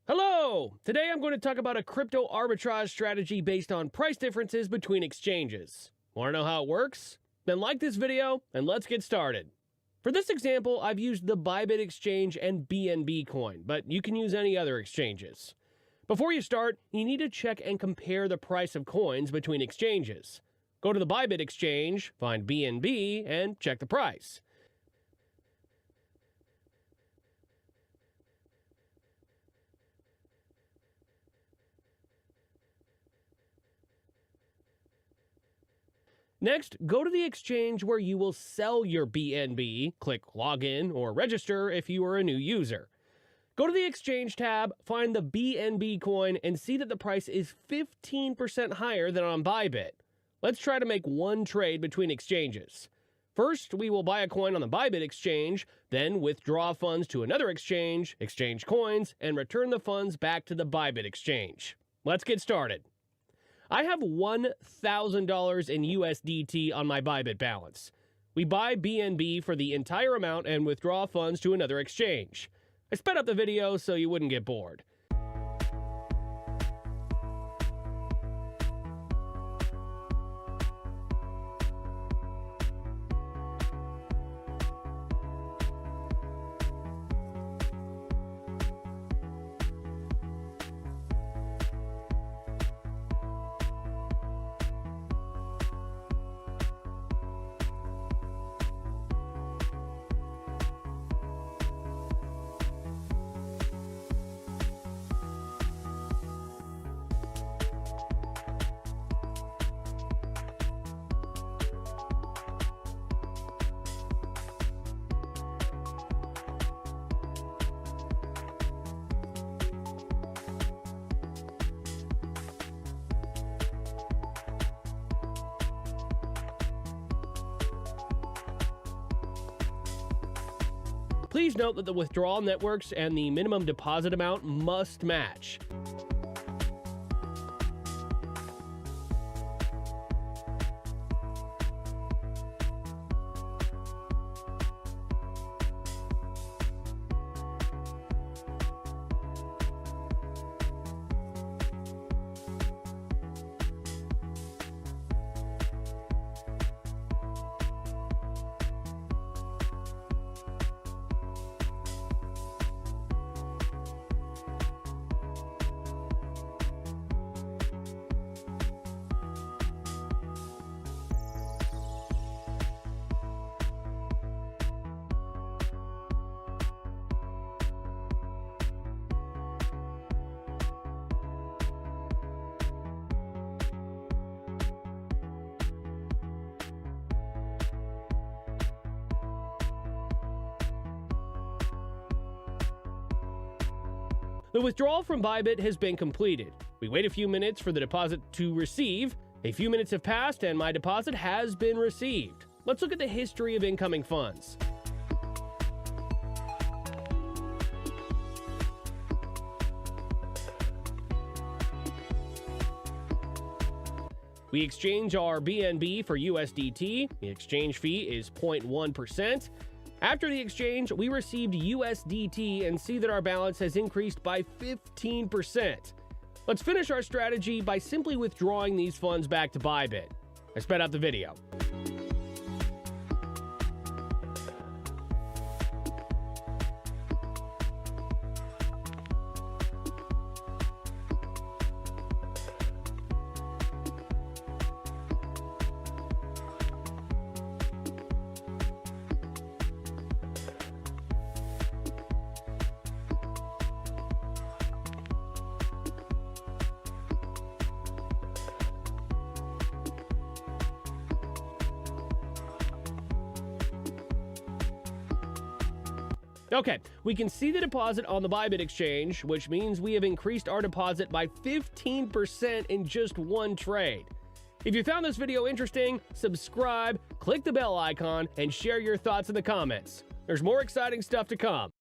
Hello! Today I'm going to talk about a crypto arbitrage strategy based on price differences between exchanges. Want to know how it works? Then like this video and let's get started. For this example, I've used the Bybit exchange and BNB coin, but you can use any other exchanges. Before you start, you need to check and compare the price of coins between exchanges. Go to the Bybit exchange, find BNB, and check the price. Next, go to the exchange where you will sell your BNB, click Login or Register if you are a new user. Go to the Exchange tab, find the BNB coin, and see that the price is 15% higher than on Bybit. Let's try to make one trade between exchanges. First, we will buy a coin on the Bybit exchange, then withdraw funds to another exchange, exchange coins, and return the funds back to the Bybit exchange. Let's get started. I have $1,000 in USDT on my Bybit balance. We buy BNB for the entire amount and withdraw funds to another exchange. I sped up the video so you wouldn't get bored. Please note that the withdrawal networks and the minimum deposit amount must match. The withdrawal from Bybit has been completed. We wait a few minutes for the deposit to receive. A few minutes have passed and my deposit has been received. Let's look at the history of incoming funds. We exchange our BNB for USDT. The exchange fee is 0.1%. After the exchange, we received USDT and see that our balance has increased by 15%. Let's finish our strategy by simply withdrawing these funds back to Bybit. I sped up the video. Okay, we can see the deposit on the Bybit exchange, which means we have increased our deposit by 15% in just one trade. If you found this video interesting, subscribe, click the bell icon, and share your thoughts in the comments. There's more exciting stuff to come.